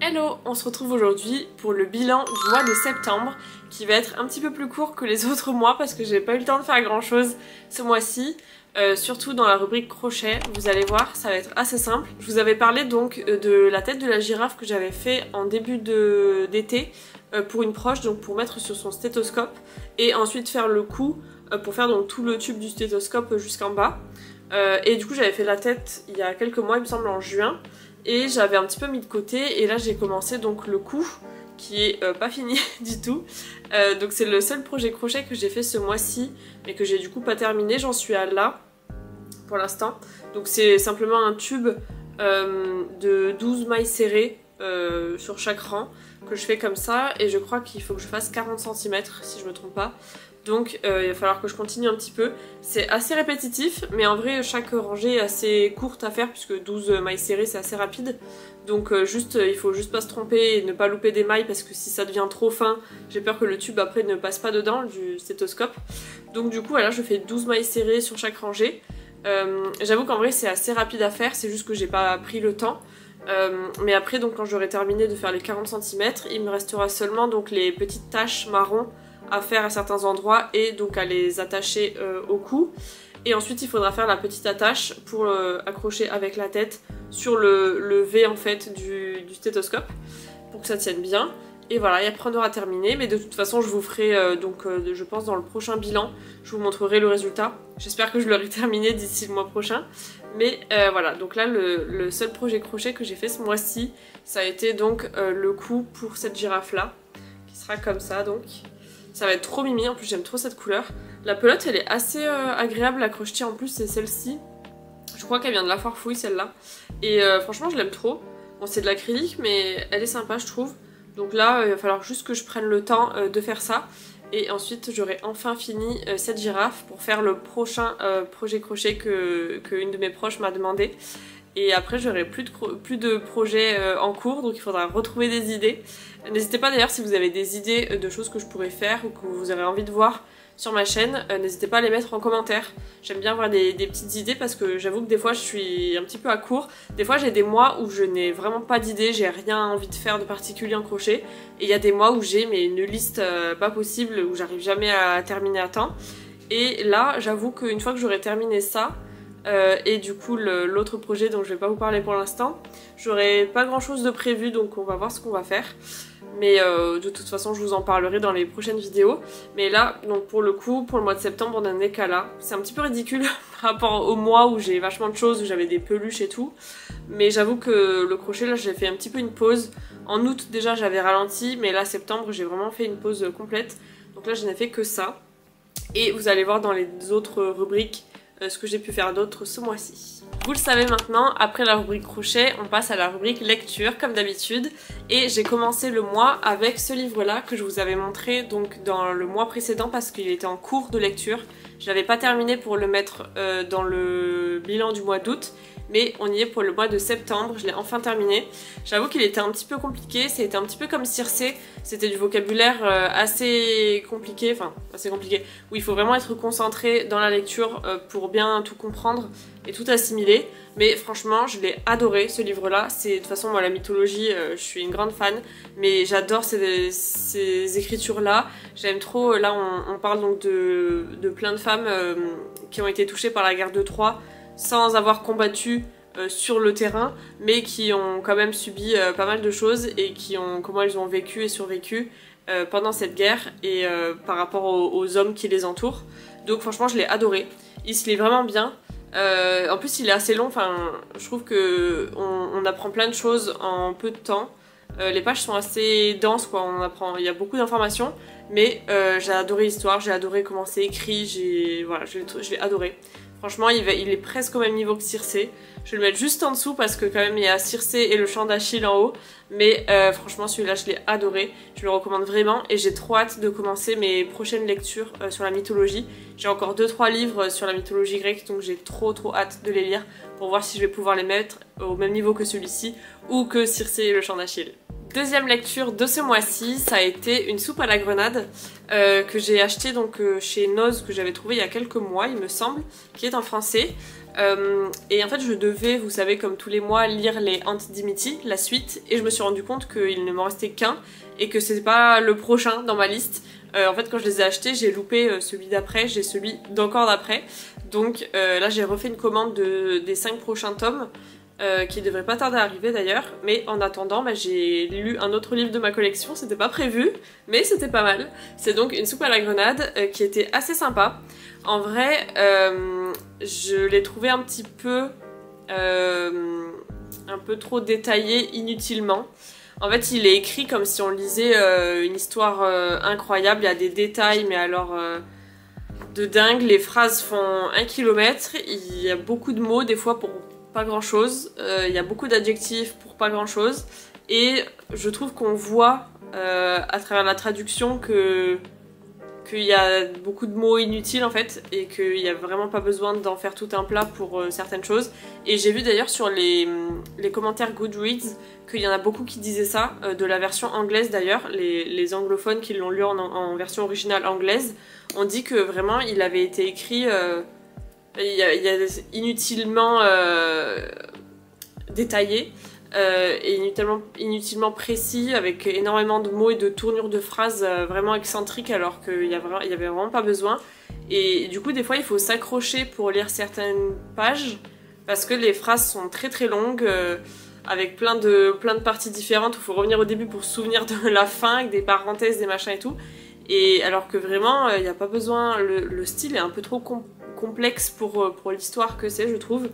Hello, on se retrouve aujourd'hui pour le bilan du mois de septembre qui va être un petit peu plus court que les autres mois parce que j'ai pas eu le temps de faire grand chose ce mois-ci. Surtout dans la rubrique crochet, vous allez voir, ça va être assez simple. Je vous avais parlé donc de la tête de la girafe que j'avais fait en début d'été pour une proche, donc pour mettre sur son stéthoscope et ensuite faire le cou pour faire donc tout le tube du stéthoscope jusqu'en bas. Et du coup j'avais fait la tête il y a quelques mois, il me semble en juin, et j'avais un petit peu mis de côté et là j'ai commencé donc le cou qui est pas fini du tout. Donc c'est le seul projet crochet que j'ai fait ce mois-ci mais que j'ai du coup pas terminé, j'en suis à là pour l'instant. Donc c'est simplement un tube de 12 mailles serrées sur chaque rang que je fais comme ça, et je crois qu'il faut que je fasse 40 cm si je me trompe pas. Donc il va falloir que je continue un petit peu. C'est assez répétitif, mais en vrai chaque rangée est assez courte à faire puisque 12 mailles serrées c'est assez rapide. Donc il faut juste pas se tromper et ne pas louper des mailles parce que si ça devient trop fin, j'ai peur que le tube après ne passe pas dedans du stéthoscope. Donc du coup voilà, je fais 12 mailles serrées sur chaque rangée. J'avoue qu'en vrai c'est assez rapide à faire, c'est juste que j'ai pas pris le temps. Mais après donc quand j'aurai terminé de faire les 40 cm, il me restera seulement donc les petites taches marron à faire à certains endroits et donc à les attacher au cou. Et ensuite il faudra faire la petite attache pour accrocher avec la tête sur le V en fait du stéthoscope pour que ça tienne bien. Et voilà, et après on aura terminé, mais de toute façon je vous ferai je pense dans le prochain bilan, je vous montrerai le résultat. J'espère que je l'aurai terminé d'ici le mois prochain. Mais voilà, donc là le seul projet crochet que j'ai fait ce mois-ci, ça a été donc le cou pour cette girafe là, qui sera comme ça donc. Ça va être trop mimi, en plus j'aime trop cette couleur. La pelote elle est assez agréable à crocheter, en plus c'est celle-ci. Je crois qu'elle vient de la Foire Fouille celle-là. Et franchement je l'aime trop. Bon c'est de l'acrylique mais elle est sympa je trouve. Donc là il va falloir juste que je prenne le temps de faire ça. Et ensuite j'aurai enfin fini cette girafe pour faire le prochain projet crochet que une de mes proches m'a demandé. Et après j'aurai plus de projets en cours, donc il faudra retrouver des idées. N'hésitez pas d'ailleurs si vous avez des idées de choses que je pourrais faire ou que vous aurez envie de voir sur ma chaîne, n'hésitez pas à les mettre en commentaire. J'aime bien avoir des petites idées parce que j'avoue que des fois je suis un petit peu à court. Des fois j'ai des mois où je n'ai vraiment pas d'idées, j'ai rien envie de faire de particulier en crochet. Et il y a des mois où j'ai une liste pas possible, où j'arrive jamais à terminer à temps. Et là j'avoue qu'une fois que j'aurai terminé ça, et du coup l'autre projet dont je vais pas vous parler pour l'instant, j'aurai pas grand chose de prévu, donc on va voir ce qu'on va faire. Mais de toute façon je vous en parlerai dans les prochaines vidéos. Mais là donc pour le coup, pour le mois de septembre on en est qu'à là. C'est un petit peu ridicule par rapport au mois où j'ai vachement de choses, où j'avais des peluches et tout. Mais j'avoue que le crochet là j'ai fait un petit peu une pause. En août déjà j'avais ralenti, mais là septembre j'ai vraiment fait une pause complète. Donc là je n'ai fait que ça. Et vous allez voir dans les autres rubriques ce que j'ai pu faire d'autre ce mois-ci. Vous le savez maintenant, après la rubrique crochet, on passe à la rubrique lecture comme d'habitude. Et j'ai commencé le mois avec ce livre-là que je vous avais montré donc dans le mois précédent parce qu'il était en cours de lecture. Je l'avais pas terminé pour le mettre dans le bilan du mois d'août, mais on y est pour le mois de septembre, je l'ai enfin terminé. J'avoue qu'il était un petit peu compliqué, c'était un petit peu comme Circé, c'était du vocabulaire assez compliqué, où il faut vraiment être concentré dans la lecture pour bien tout comprendre et tout assimiler. Mais franchement je l'ai adoré ce livre-là. De toute façon moi la mythologie je suis une grande fan, mais j'adore ces écritures-là. J'aime trop, là on parle donc de plein de femmes qui ont été touchées par la guerre de Troie sans avoir combattu sur le terrain, mais qui ont quand même subi pas mal de choses et comment elles ont vécu et survécu pendant cette guerre et par rapport aux hommes qui les entourent. Donc franchement je l'ai adoré, il se lit vraiment bien. En plus il est assez long, je trouve que on apprend plein de choses en peu de temps. Les pages sont assez denses quoi, il y a beaucoup d'informations, mais j'ai adoré l'histoire, j'ai adoré comment c'est écrit, je l'ai adoré. Franchement il est presque au même niveau que Circé. Je vais le mettre juste en dessous parce que quand même il y a Circé et le chant d'Achille en haut. Mais franchement celui-là je l'ai adoré. Je le recommande vraiment et j'ai trop hâte de commencer mes prochaines lectures sur la mythologie. J'ai encore 2-3 livres sur la mythologie grecque, donc j'ai trop hâte de les lire pour voir si je vais pouvoir les mettre au même niveau que celui-ci ou que Circé et le chant d'Achille. Deuxième lecture de ce mois-ci, ça a été une soupe à la grenade que j'ai acheté donc chez Noz, que j'avais trouvé il y a quelques mois il me semble, qui est en français. Et en fait je devais, vous savez, comme tous les mois, lire les Aunt Dimity, la suite, et je me suis rendu compte qu'il ne m'en restait qu'un et que c'est pas le prochain dans ma liste. En fait quand je les ai achetés j'ai loupé celui d'après, j'ai celui d'encore d'après, donc là j'ai refait une commande des 5 prochains tomes qui devrait pas tarder à arriver d'ailleurs, mais en attendant bah, j'ai lu un autre livre de ma collection, c'était pas prévu mais c'était pas mal. C'est donc Une soupe à la grenade qui était assez sympa. En vrai je l'ai trouvé un petit peu trop détaillé inutilement. En fait, il est écrit comme si on lisait une histoire incroyable. Il y a des détails, mais alors de dingue. Les phrases font 1 kilomètre. Il y a beaucoup de mots, des fois pour pas grand chose. Il y a beaucoup d'adjectifs pour pas grand chose. Et je trouve qu'on voit à travers la traduction qu'il y a beaucoup de mots inutiles en fait et qu'il n'y a vraiment pas besoin d'en faire tout un plat pour certaines choses. Et j'ai vu d'ailleurs sur les commentaires Goodreads qu'il y en a beaucoup qui disaient ça, de la version anglaise d'ailleurs, les anglophones qui l'ont lu en version originale anglaise, ont dit que vraiment il avait été écrit il y a inutilement détaillé. Et inutilement précis, avec énormément de mots et de tournures de phrases vraiment excentriques alors qu'il y avait vraiment pas besoin. Et du coup des fois il faut s'accrocher pour lire certaines pages parce que les phrases sont très très longues avec plein de parties différentes où il faut revenir au début pour se souvenir de la fin avec des parenthèses, des machins et tout. Et alors que vraiment il n'y a pas besoin, le style est un peu trop complexe pour l'histoire que c'est je trouve.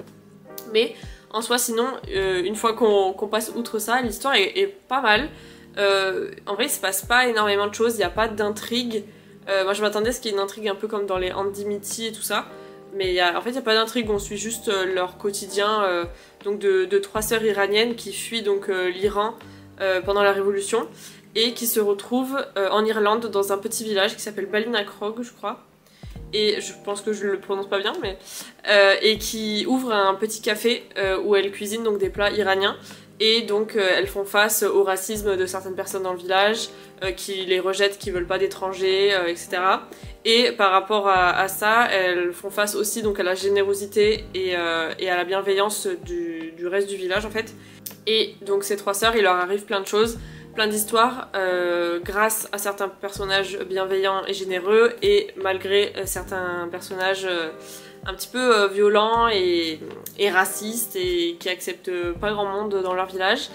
Mais en soi, sinon, une fois qu'on passe outre ça, l'histoire est pas mal. En vrai, il se passe pas énormément de choses, il n'y a pas d'intrigue. Moi, je m'attendais à ce qu'il y ait une intrigue un peu comme dans les Aunt Dimity et tout ça. Mais en fait, il n'y a pas d'intrigue, on suit juste leur quotidien donc de 3 sœurs iraniennes qui fuient donc l'Iran pendant la Révolution et qui se retrouvent en Irlande dans un petit village qui s'appelle Ballinacrog, je crois. Et je pense que je le prononce pas bien, mais et qui ouvre un petit café où elles cuisinent donc des plats iraniens. Et donc elles font face au racisme de certaines personnes dans le village, qui les rejettent, qui veulent pas d'étrangers, etc. Et par rapport à ça, elles font face aussi donc à la générosité et à la bienveillance du reste du village en fait. Et donc ces 3 sœurs, il leur arrive plein de choses, plein d'histoires grâce à certains personnages bienveillants et généreux et malgré certains personnages un petit peu violents et racistes et qui acceptent pas grand monde dans leur village.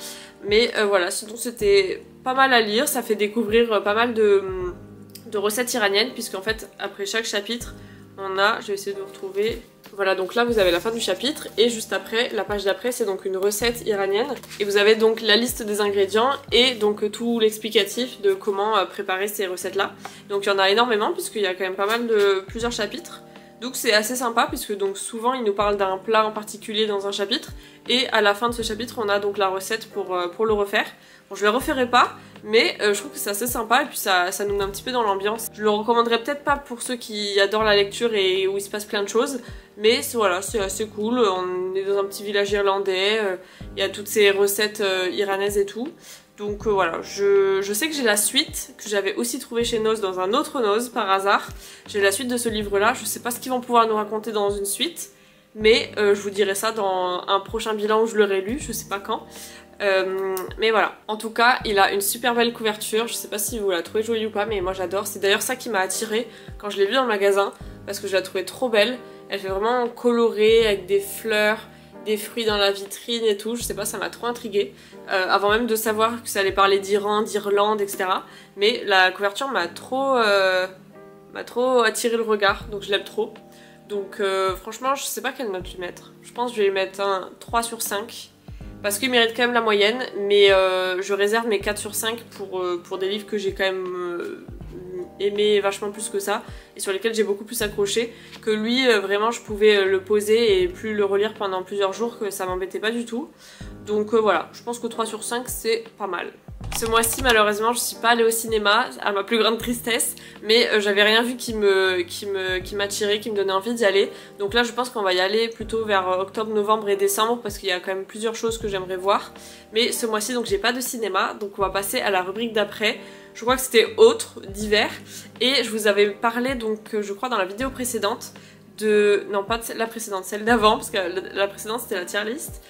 Mais voilà, sinon c'était pas mal à lire, ça fait découvrir pas mal de recettes iraniennes puisqu'en fait après chaque chapitre on a, je vais essayer de vous retrouver, voilà donc là vous avez la fin du chapitre et juste après, la page d'après c'est donc une recette iranienne et vous avez donc la liste des ingrédients et donc tout l'explicatif de comment préparer ces recettes là. Donc il y en a énormément puisqu'il y a quand même pas mal de plusieurs chapitres. Donc c'est assez sympa puisque donc souvent il nous parle d'un plat en particulier dans un chapitre et à la fin de ce chapitre on a donc la recette pour le refaire. Bon je le referai pas mais je trouve que c'est assez sympa et puis ça nous met un petit peu dans l'ambiance. Je le recommanderais peut-être pas pour ceux qui adorent la lecture et où il se passe plein de choses mais voilà c'est assez cool, on est dans un petit village irlandais, il y a toutes ces recettes iranaises et tout. Donc voilà, je sais que j'ai la suite, que j'avais aussi trouvée chez Noz dans un autre Noz par hasard. J'ai la suite de ce livre là, je sais pas ce qu'ils vont pouvoir nous raconter dans une suite, mais je vous dirai ça dans un prochain bilan où je l'aurai lu, je sais pas quand. Mais voilà, en tout cas il a une super belle couverture, je sais pas si vous la trouvez jolie ou pas mais moi j'adore, c'est d'ailleurs ça qui m'a attirée quand je l'ai vue dans le magasin parce que je la trouvais trop belle, elle fait vraiment colorée avec des fleurs, des fruits dans la vitrine et tout, je sais pas, ça m'a trop intriguée avant même de savoir que ça allait parler d'Iran, d'Irlande, etc. Mais la couverture m'a trop attiré le regard, donc je l'aime trop. Donc franchement, je sais pas quelle note lui mettre. Je pense que je vais lui mettre un 3 sur 5 parce qu'il mérite quand même la moyenne, mais je réserve mes 4 sur 5 pour des livres que j'ai quand même aimé vachement plus que ça et sur lesquels j'ai beaucoup plus accroché que lui. Vraiment je pouvais le poser et plus le relire pendant plusieurs jours, que ça m'embêtait pas du tout. Donc voilà, je pense que 3 sur 5 c'est pas mal. Ce mois-ci malheureusement je suis pas allée au cinéma, à ma plus grande tristesse, mais j'avais rien vu qui m'attirait, qui me donnait envie d'y aller. Donc là je pense qu'on va y aller plutôt vers octobre, novembre et décembre parce qu'il y a quand même plusieurs choses que j'aimerais voir. Mais ce mois-ci donc j'ai pas de cinéma, donc on va passer à la rubrique d'après. Je crois que c'était autre, d'hiver, et je vous avais parlé donc je crois dans la vidéo précédente non pas de la précédente, celle d'avant, parce que la précédente c'était la tier list.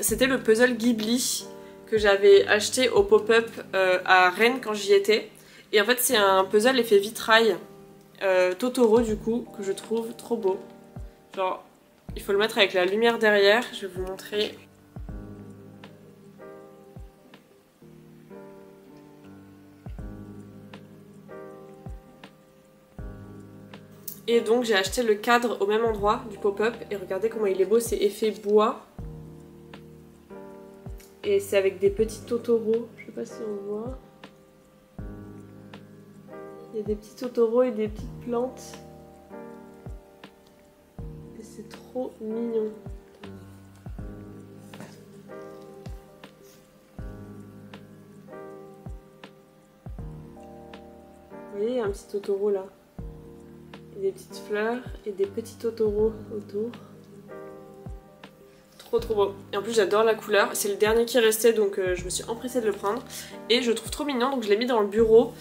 C'était le puzzle Ghibli que j'avais acheté au pop-up à Rennes quand j'y étais. Et en fait c'est un puzzle effet vitrail Totoro du coup, que je trouve trop beau. Genre, il faut le mettre avec la lumière derrière, je vais vous montrer. Et donc j'ai acheté le cadre au même endroit du pop-up et regardez comment il est beau, c'est effet bois. Et c'est avec des petits Totoro, je sais pas si on voit. Il y a des petits Totoro et des petites plantes. Et c'est trop mignon. Vous voyez, il y a un petit Totoro là. Et des petites fleurs et des petits Totoro autour. Trop beau. Et en plus j'adore la couleur. C'est le dernier qui restait donc je me suis empressée de le prendre. Et je le trouve trop mignon donc je l'ai mis dans le bureau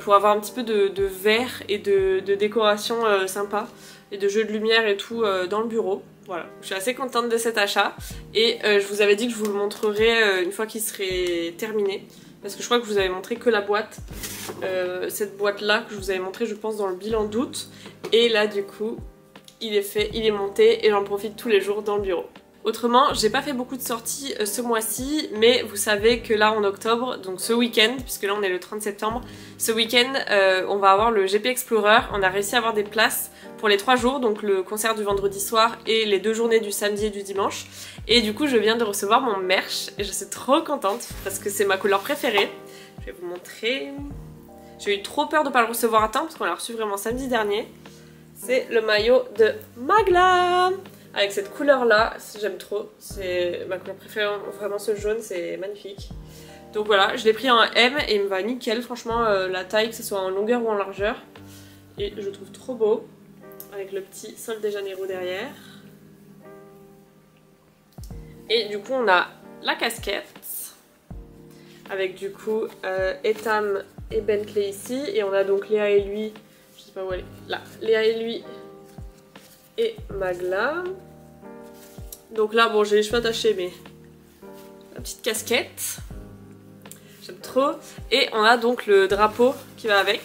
pour avoir un petit peu de vert et de décoration sympa. Et de jeux de lumière et tout dans le bureau. Voilà, je suis assez contente de cet achat. Et je vous avais dit que je vous le montrerai une fois qu'il serait terminé. Parce que je crois que je vous avais montré que la boîte. Cette boîte là que je vous avais montré je pense dans le bilan d'août. Et là du coup il est fait, il est monté et j'en profite tous les jours dans le bureau. Autrement, j'ai pas fait beaucoup de sorties ce mois-ci, mais vous savez que là en octobre, donc ce week-end, puisque là on est le 30 septembre, ce week-end on va avoir le GP Explorer. On a réussi à avoir des places pour les 3 jours, donc le concert du vendredi soir et les 2 journées du samedi et du dimanche. Et du coup je viens de recevoir mon merch et je suis trop contente parce que c'est ma couleur préférée. Je vais vous montrer. J'ai eu trop peur de pas le recevoir à temps parce qu'on l'a reçu vraiment samedi dernier. C'est le maillot de Magla avec cette couleur là, j'aime trop, c'est ma couleur préférée, vraiment ce jaune c'est magnifique. Donc voilà, je l'ai pris en M et il me va nickel, franchement la taille que ce soit en longueur ou en largeur. Et je le trouve trop beau, avec le petit Sol de Janeiro derrière. Et du coup on a la casquette, avec du coup Etam et Bentley ici, et on a donc Léa et lui, je sais pas où elle est, là, Léa et lui et Magla. Donc là bon j'ai les cheveux attachés mais la petite casquette, j'aime trop. Et on a donc le drapeau qui va avec,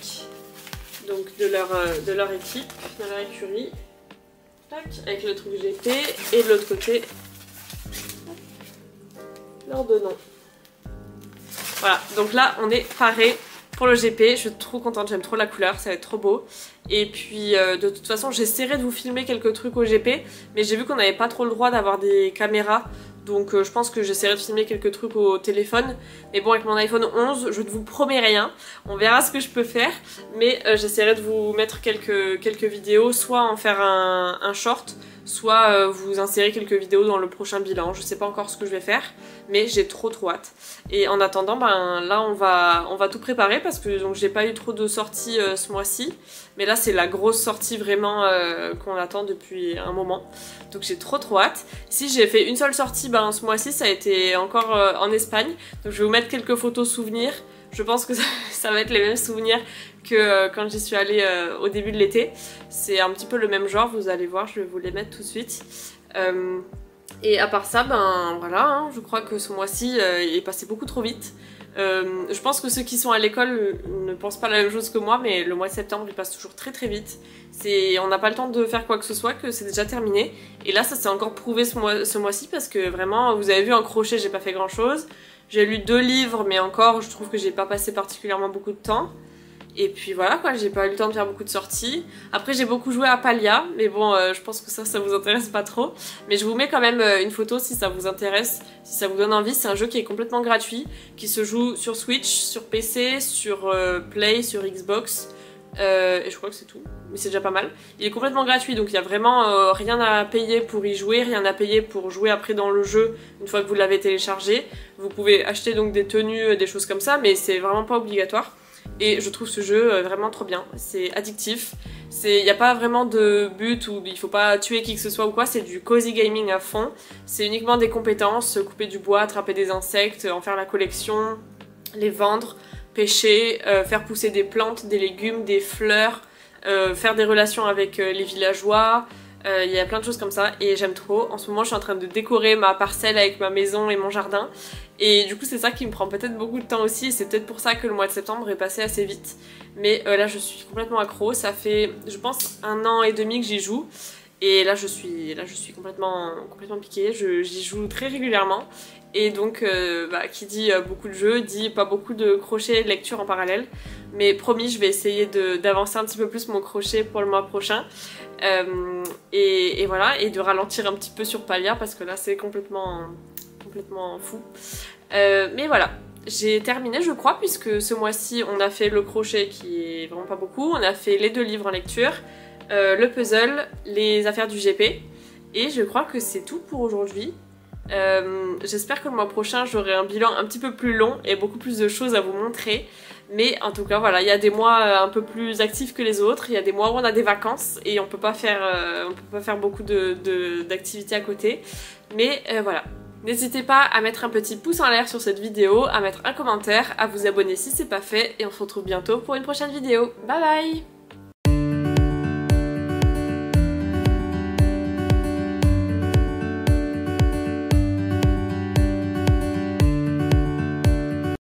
donc de leur équipe, de leur écurie. Tac, avec le truc GP et de l'autre côté leur deux noms. Voilà, donc là on est paré pour le GP, je suis trop contente, j'aime trop la couleur, ça va être trop beau. Et puis de toute façon j'essaierai de vous filmer quelques trucs au GP, mais j'ai vu qu'on n'avait pas trop le droit d'avoir des caméras, donc je pense que j'essaierai de filmer quelques trucs au téléphone. Mais bon, avec mon iPhone 11 je ne vous promets rien, on verra ce que je peux faire, mais j'essaierai de vous mettre quelques vidéos, soit en faire un short, soit vous insérer quelques vidéos dans le prochain bilan. Je sais pas encore ce que je vais faire, mais j'ai trop hâte. Et en attendant, ben là on va tout préparer parce que donc j'ai pas eu trop de sorties ce mois-ci, mais là c'est la grosse sortie vraiment qu'on attend depuis un moment. Donc j'ai trop hâte. Si j'ai fait une seule sortie ce mois-ci, ça a été encore en Espagne. Donc je vais vous mettre quelques photos souvenirs. Je pense que ça va être les mêmes souvenirs que quand j'y suis allée au début de l'été. C'est un petit peu le même genre, vous allez voir, je vais vous les mettre tout de suite. Et à part ça, ben voilà, hein, je crois que ce mois-ci il est passé beaucoup trop vite. Je pense que ceux qui sont à l'école ne pensent pas la même chose que moi, mais le mois de septembre il passe toujours très vite. On n'a pas le temps de faire quoi que ce soit, que c'est déjà terminé. Et là ça s'est encore prouvé ce mois-ci parce que vraiment, vous avez vu en crochet j'ai pas fait grand chose. J'ai lu 2 livres mais encore je trouve que j'ai pas passé particulièrement beaucoup de temps. Et puis voilà quoi, j'ai pas eu le temps de faire beaucoup de sorties. Après j'ai beaucoup joué à Palia, mais bon je pense que ça vous intéresse pas trop. Mais je vous mets quand même une photo si ça vous intéresse, si ça vous donne envie. C'est un jeu qui est complètement gratuit, qui se joue sur Switch, sur PC, sur Play, sur Xbox. Et je crois que c'est tout, mais c'est déjà pas mal. Il est complètement gratuit, donc il y a vraiment rien à payer pour y jouer, rien à payer pour jouer après dans le jeu une fois que vous l'avez téléchargé. Vous pouvez acheter donc des tenues, des choses comme ça, mais c'est vraiment pas obligatoire. Et je trouve ce jeu vraiment trop bien, c'est addictif, il n'y a pas vraiment de but où il faut pas tuer qui que ce soit ou quoi, c'est du cozy gaming à fond, c'est uniquement des compétences, couper du bois, attraper des insectes, en faire la collection, les vendre, pêcher, faire pousser des plantes, des légumes, des fleurs, faire des relations avec les villageois. Il y a plein de choses comme ça et j'aime trop. En ce moment je suis en train de décorer ma parcelle avec ma maison et mon jardin et du coup c'est ça qui me prend peut-être beaucoup de temps aussi et c'est peut-être pour ça que le mois de septembre est passé assez vite. Mais là je suis complètement accro, ça fait je pense 1 an et demi que j'y joue et là je suis complètement piquée, j'y joue très régulièrement. Et donc, qui dit beaucoup de jeux, dit pas beaucoup de crochet et de lecture en parallèle. Mais promis, je vais essayer d'avancer un petit peu plus mon crochet pour le mois prochain. Et voilà, et de ralentir un petit peu sur Palia parce que là c'est complètement fou. Mais voilà, j'ai terminé je crois puisque ce mois-ci on a fait le crochet qui est vraiment pas beaucoup. On a fait les 2 livres en lecture, le puzzle, les affaires du GP. Et je crois que c'est tout pour aujourd'hui. J'espère que le mois prochain j'aurai un bilan un petit peu plus long et beaucoup plus de choses à vous montrer. Mais en tout cas voilà, il y a des mois un peu plus actifs que les autres, il y a des mois où on a des vacances et on peut pas faire beaucoup d'activités à côté. Mais voilà, n'hésitez pas à mettre un petit pouce en l'air sur cette vidéo, à mettre un commentaire, à vous abonner si c'est pas fait et on se retrouve bientôt pour une prochaine vidéo. Bye bye!